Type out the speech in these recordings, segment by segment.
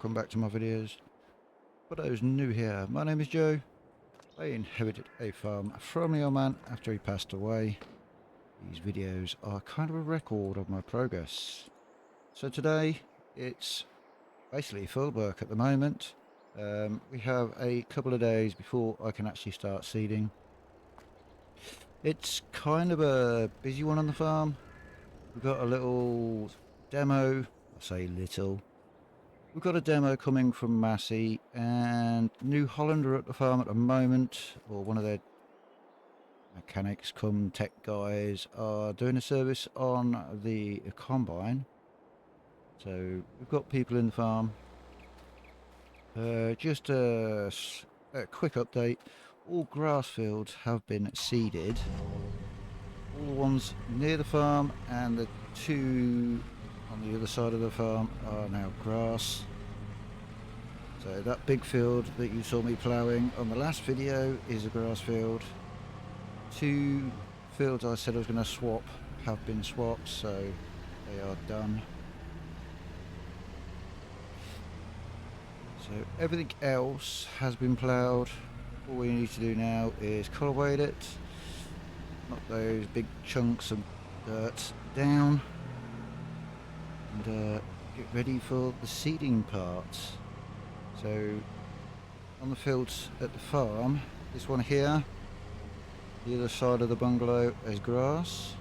welcome back to my videos. For those new here, my name is Joe. I inherited a farm from the old man after he passed away. These videos are kind of a record of my progress. So today, it's basically field work at the moment. We have a couple of days before I can actually start seeding. It's kind of a busy one on the farm. We've got a little demo, I say little. We've got a demo coming from Massey, and New Holland are at the farm at the moment, or one of their mechanics come tech guys are doing a service on the combine. So we've got people in the farm. Just a quick update. All grass fields have been seeded. All the ones near the farm and the two on the other side of the farm are now grass. So that big field that you saw me ploughing on the last video is a grass field. Two fields I said I was going to swap have been swapped, so they are done. So everything else has been ploughed. All we need to do now is cultivate it, knock those big chunks of dirt down, and get ready for the seeding part. So on the fields at the farm, this one here, the other side of the bungalow is grass,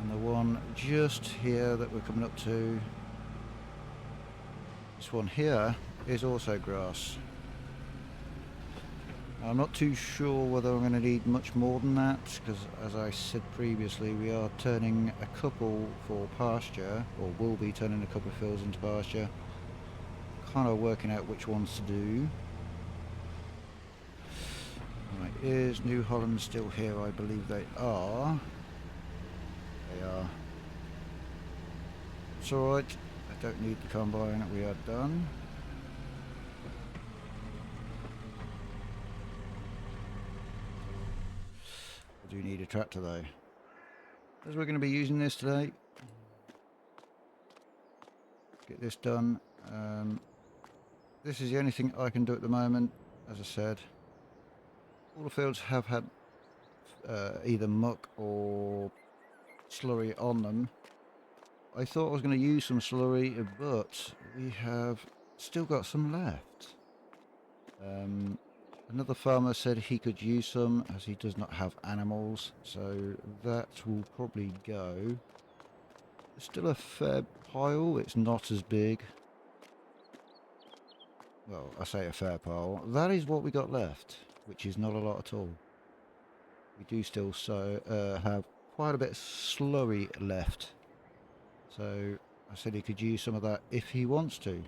and the one just here that we're coming up to, this one here, is also grass. I'm not too sure whether I'm going to need much more than that, because as I said previously, we are turning a couple for pasture, or will be turning a couple of fields into pasture. Kind of working out which ones to do. Right, is New Holland still here? I believe they are. They are. It's alright, I don't need the combine, we are done. I do need a tractor though, as we're going to be using this today. Get this done. This is the only thing I can do at the moment. As I said, all the fields have had either muck or slurry on them. I thought I was going to use some slurry, but we have still got some left. Another farmer said he could use some as he does not have animals, so that will probably go. There's still a fair pile, it's not as big. Well, I say a fair pile. That is what we got left, which is not a lot at all. We do still have quite a bit of slurry left. So I said he could use some of that if he wants to.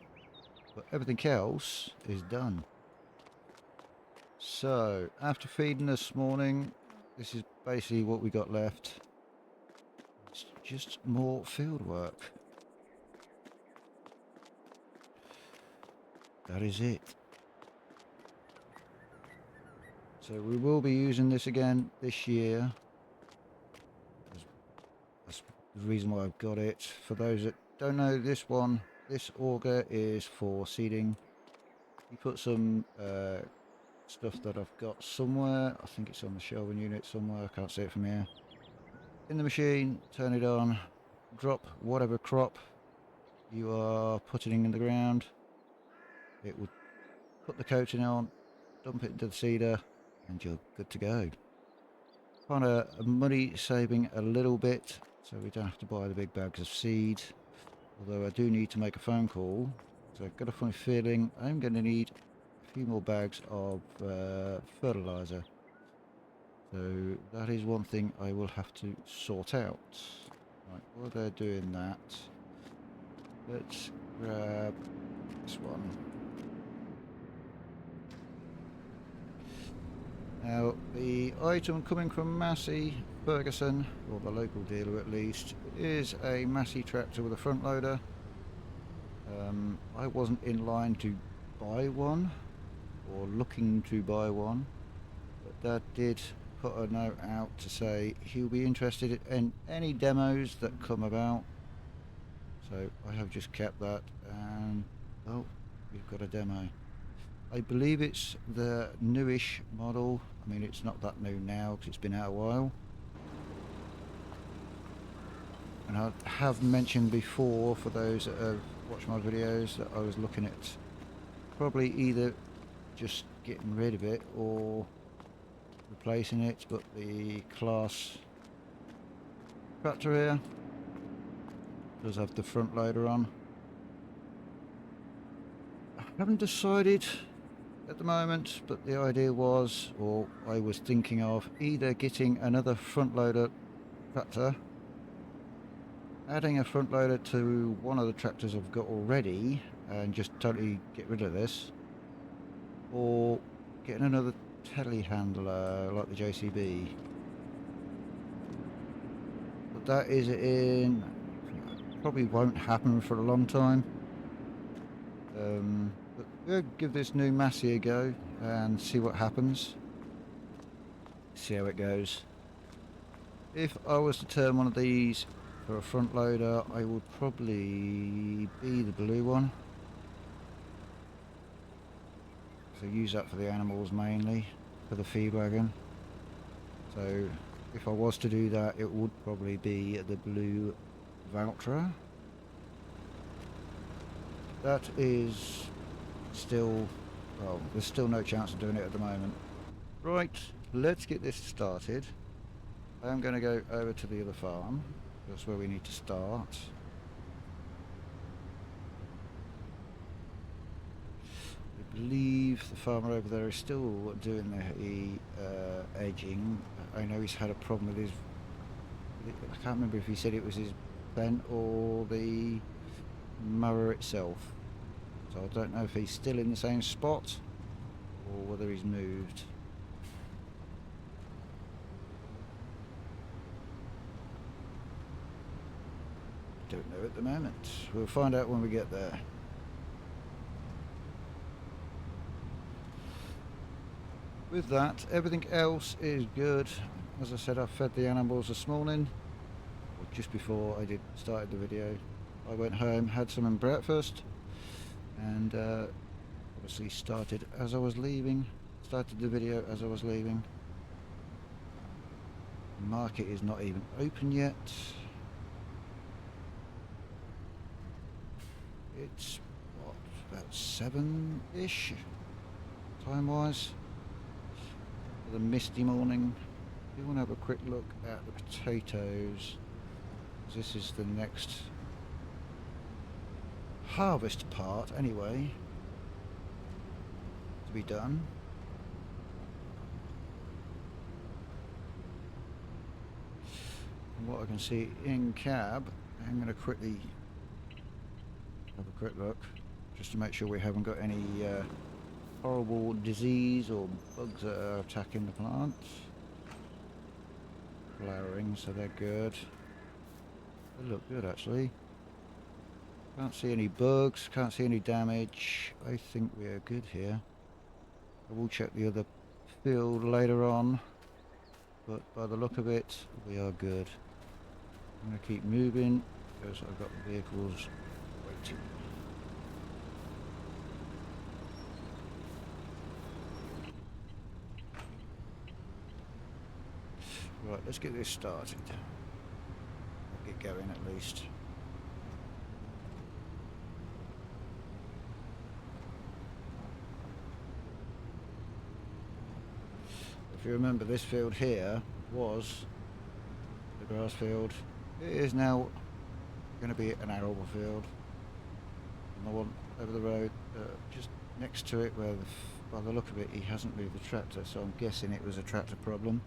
But everything else is done. So after feeding this morning, this is basically what we got left. It's just more field work. That is it. So we will be using this again this year. That's the reason why I've got it. For those that don't know, this auger is for seeding. You put some stuff that I've got somewhere. I think it's on the shelving unit somewhere. I can't see it from here. In the machine, turn it on, drop whatever crop you are putting in the ground. It will put the coating on, dump it into the seeder, and you're good to go. Kind of money saving a little bit, so we don't have to buy the big bags of seed. Although I do need to make a phone call, so I've got a funny feeling I'm going to need a few more bags of fertilizer. So that is one thing I will have to sort out. Right, while they're doing that, let's grab this one. Now, the item coming from Massey Ferguson, or the local dealer at least, is a Massey tractor with a front loader. I wasn't in line to buy one, or looking to buy one, but Dad did put a note out to say he'll be interested in any demos that come about. So I have just kept that, and oh, we've got a demo. I believe it's the newish model. I mean, it's not that new now because it's been out a while. And I have mentioned before, for those that have watched my videos, that I was looking at probably either just getting rid of it or replacing it, but the class tractor here does have the front loader on. I haven't decided at the moment, but the idea was, or I was thinking of, either getting another front loader tractor, adding a front loader to one of the tractors I've got already and just totally get rid of this, or getting another telehandler like the JCB. But that is in, probably won't happen for a long time. But we'll give this new Massey a go and see what happens. See how it goes. If I was to turn one of these for a front loader, I would probably be the blue one. So use that for the animals mainly, for the feed wagon. So if I was to do that, it would probably be the blue Valtra. That is still, well, there's still no chance of doing it at the moment. Right, let's get this started. I am going to go over to the other farm. That's where we need to start. I believe the farmer over there is still doing the edging. I know he's had a problem with his, I can't remember if he said it was his bent or the mower itself. So I don't know if he's still in the same spot or whether he's moved. Don't know at the moment. We'll find out when we get there. With that, everything else is good. As I said, I fed the animals this morning, or just before I started the video. I went home, had some breakfast, and obviously started as I was leaving. Started the video as I was leaving. The market is not even open yet. It's what, about 7-ish time-wise. The misty morning. You want to have a quick look at the potatoes. This is the next harvest part anyway to be done. From what I can see in cab, I'm going to quickly have a quick look just to make sure we haven't got any horrible disease or bugs that are attacking the plants. Flowering, so they're good. They look good actually. Can't see any bugs, can't see any damage. I think we're good here. I will check the other field later on, but by the look of it, we are good. I'm going to keep moving because I've got the vehicles waiting. Right, let's get this started. I'll get going at least. If you remember, this field here was the grass field. It is now going to be an arable field. And the one over the road, just next to it, where by the look of it, he hasn't moved the tractor, so I'm guessing it was a tractor problem.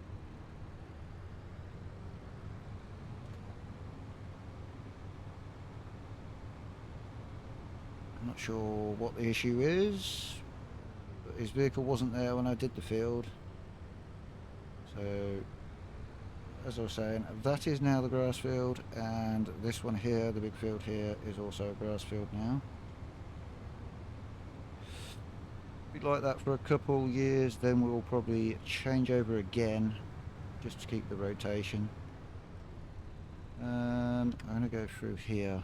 I'm not sure what the issue is, but his vehicle wasn't there when I did the field. So, as I was saying, that is now the grass field, and this one here, the big field here, is also a grass field now. Be like that for a couple years, then we'll probably change over again, just to keep the rotation. I'm going to go through here.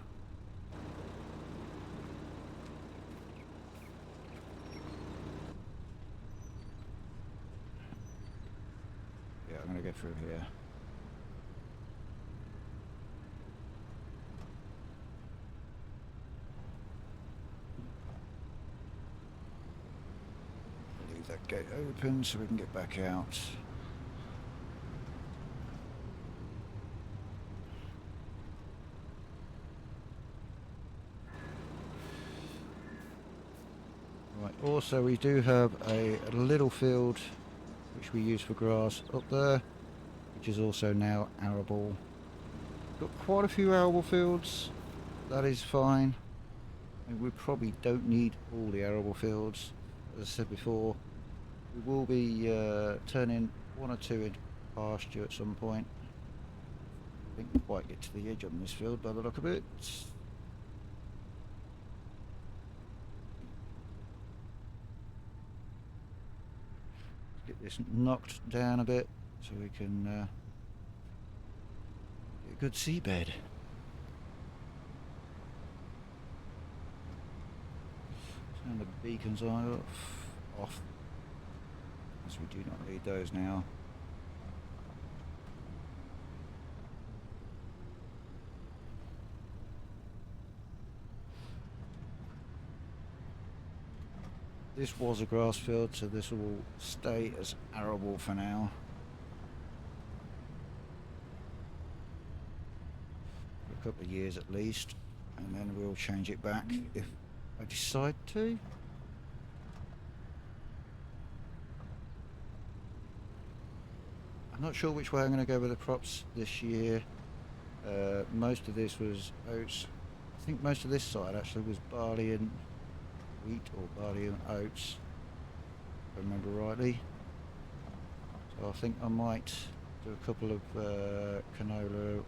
go through here. Leave that gate open so we can get back out. Right, also we do have a little field which we use for grass up there, which is also now arable. Got quite a few arable fields, that is fine. And we probably don't need all the arable fields. As I said before, we will be turning one or two into pasture at some point. I think we'll quite get to the edge on this field by the look of it. Get this knocked down a bit so we can get a good seabed. Turn the beacons on off, as we do not need those now. This was a grass field, so this will stay as arable for now. For a couple of years at least, and then we'll change it back if I decide to. I'm not sure which way I'm going to go with the crops this year. Most of this was oats. I think most of this side actually was barley and wheat, or barley and oats, if I remember rightly. So I think I might do a couple of canola,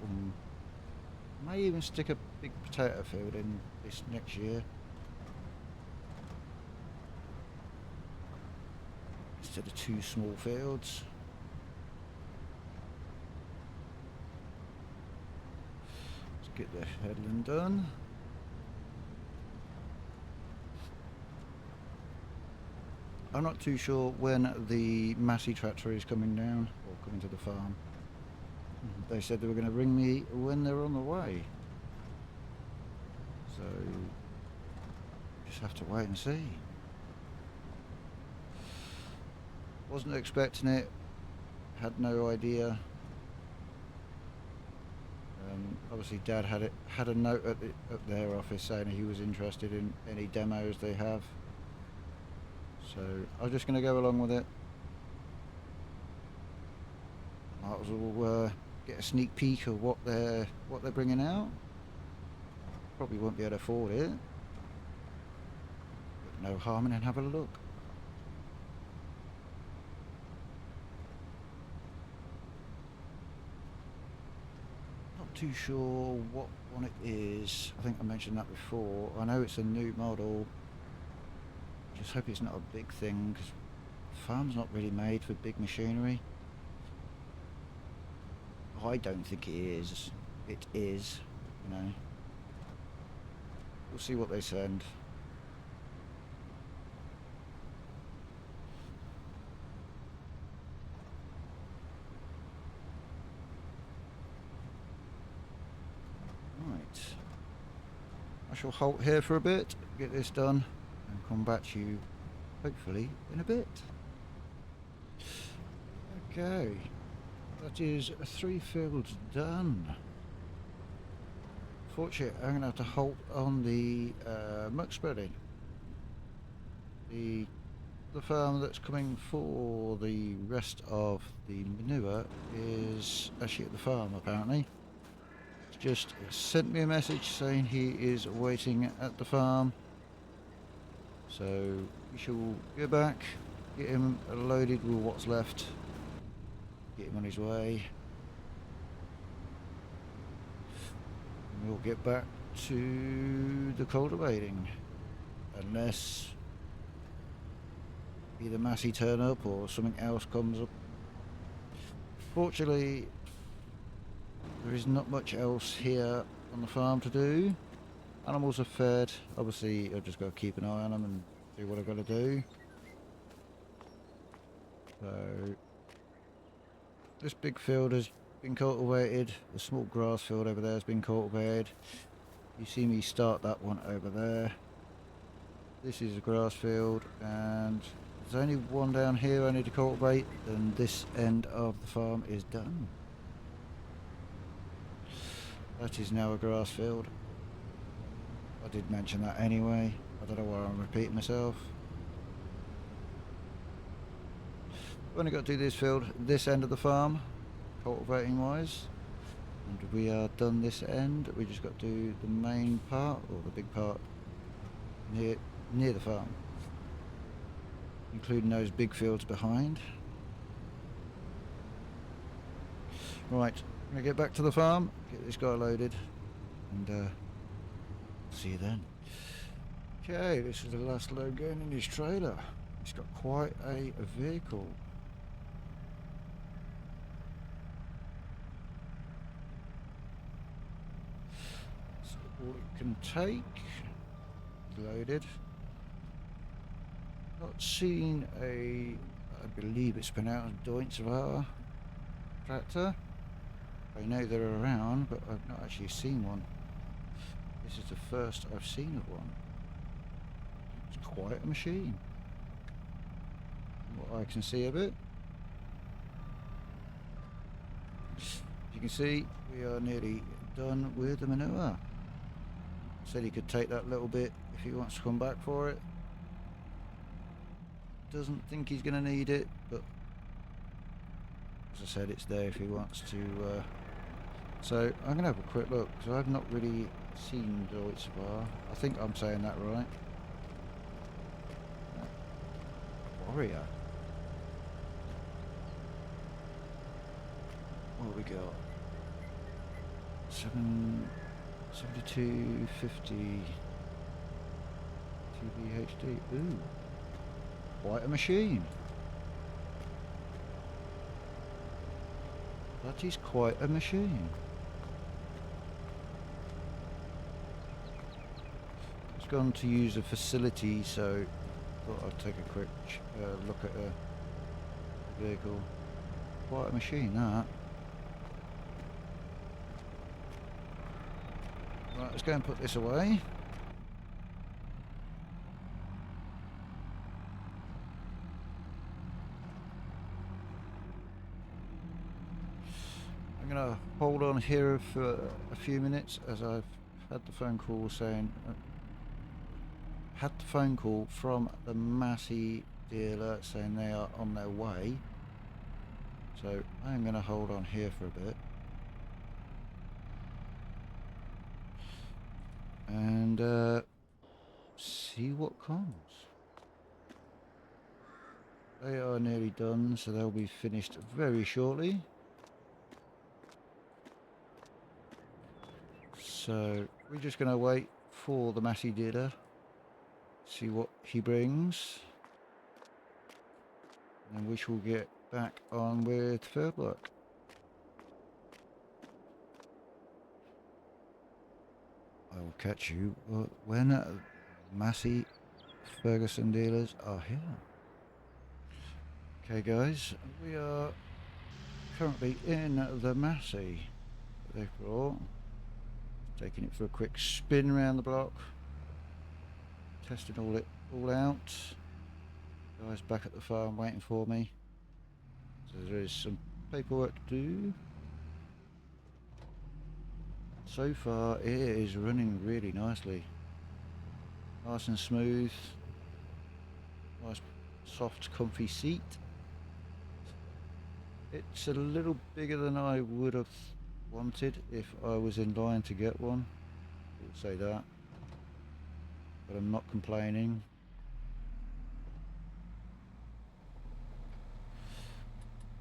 may even stick a big potato field in this next year instead of two small fields. Let's get the headland done. I'm not too sure when the Massey tractor is coming down, or coming to the farm. They said they were going to ring me when they're on the way. So, just have to wait and see. Wasn't expecting it, had no idea. Obviously Dad had a note at their office saying he was interested in any demos they have. So I'm just going to go along with it. Might as well get a sneak peek of what they're bringing out. Probably won't be able to afford it, but no harm in having a look. Not too sure what one it is. I think I mentioned that before. I know it's a new model. Just hope it's not a big thing, because the farm's not really made for big machinery. I don't think it is. It is, you know. We'll see what they send. Right. I shall halt here for a bit, get this done, and come back to you hopefully in a bit. Okay, that is 3 fields done. Fortunately, I'm going to have to halt on the muck spreading. The farm that's coming for the rest of the manure is actually at the farm apparently. He's just sent me a message saying he is waiting at the farm. So we shall go back, get him loaded with what's left, get him on his way. And we'll get back to the cultivating, unless either Massey turn up or something else comes up. Fortunately, there is not much else here on the farm to do. Animals are fed. Obviously, I've just got to keep an eye on them and do what I've got to do. So, this big field has been cultivated. The small grass field over there has been cultivated. You see me start that one over there. This is a grass field, and there's only one down here I need to cultivate, and this end of the farm is done. That is now a grass field. I did mention that anyway. I don't know why I'm repeating myself. We've only got to do this field, this end of the farm, cultivating wise. And we are done this end. We just got to do the main part, or the big part, near the farm. Including those big fields behind. Right, I'm going to get back to the farm, get this guy loaded, and see you then. Okay, this is the last load going in his trailer. He's got quite a vehicle. So all it can take, loaded. Not seen a, I believe it's pronounced Deutschwagen tractor. I know they're around, but I've not actually seen one. This is the first I've seen of one. It's quite a machine. From what I can see of it. As you can see, we are nearly done with the manure. Said he could take that little bit if he wants to come back for it. Doesn't think he's going to need it, but as I said, it's there if he wants to. So I'm going to have a quick look, because I've not really seen Deutschwagen. I think I'm saying that right. Warrior. What have we got? 7250 TVHD. Ooh. Quite a machine. That is quite a machine. It's gone to use a facility, so I thought I'd take a quick look at a vehicle. Quite a machine, that. Right, let's go and put this away. I'm going to hold on here for a few minutes, as I've had the phone call saying, had the phone call from the Massey dealer saying they are on their way. So I'm going to hold on here for a bit. And see what comes. They are nearly done, so they'll be finished very shortly. So we're just going to wait for the Massey dealer, see what he brings, and then we shall get back on with field work. I will catch you when Massey Ferguson dealers are here. Okay guys, we are currently in the Massey that they've brought. Taking it for a quick spin around the block. Testing all out. Guys back at the farm waiting for me. So there is some paperwork to do. So far it is running really nicely. Nice and smooth. Nice soft comfy seat. It's a little bigger than I would have wanted if I was in line to get one. I'll say that. But I'm not complaining.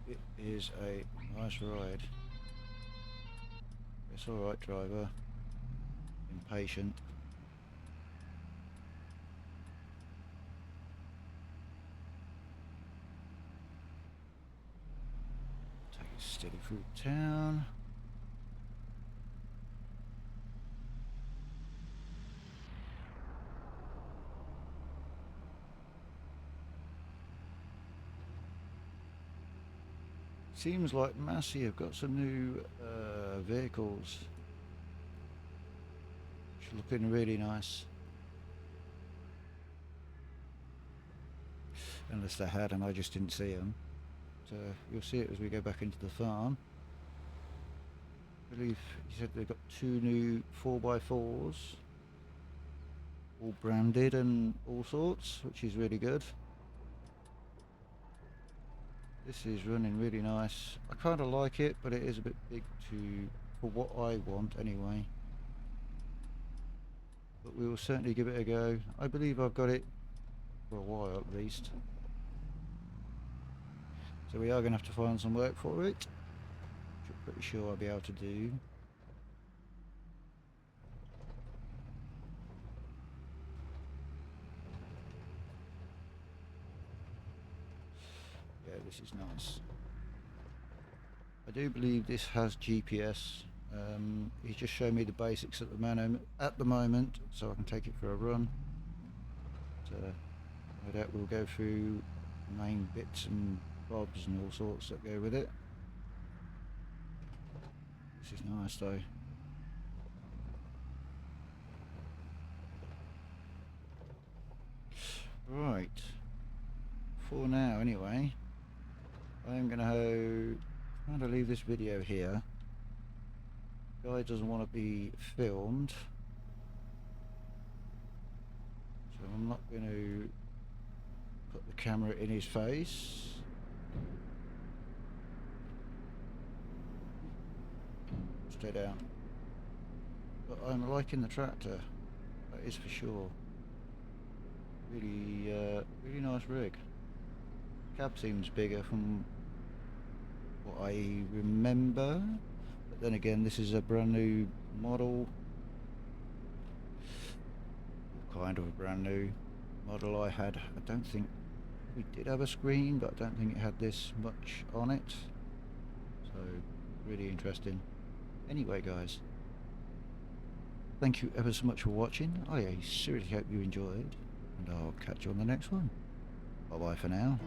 It is a nice ride. It's alright, driver. Impatient. Take it steady through town. Seems like Massey have got some new vehicles, which are looking really nice. Unless they had and I just didn't see them. So you'll see it as we go back into the farm. I believe he said they've got 2 new 4x4s, all branded and all sorts, which is really good. This is running really nice. I kind of like it, but it is a bit big for what I want anyway. But we will certainly give it a go. I believe I've got it for a while at least. So we are going to have to find some work for it, which I'm pretty sure I'll be able to do. Yeah, this is nice. I do believe this has GPS. He's just showing me the basics at the moment, so I can take it for a run. No doubt we'll go through the main bits and bobs and all sorts that go with it. This is nice though. Right, for now anyway, I'm going to kind of leave this video here. Guy doesn't want to be filmed, so I'm not going to put the camera in his face. Stay down. But I'm liking the tractor, that is for sure. Really, really nice rig. Cab seems bigger from what I remember, but then again, this is a brand new model. Kind of a brand new model I had. I don't think we did have a screen, but I don't think it had this much on it. So, really interesting. Anyway, guys, thank you ever so much for watching. I seriously hope you enjoyed, and I'll catch you on the next one. Bye bye for now.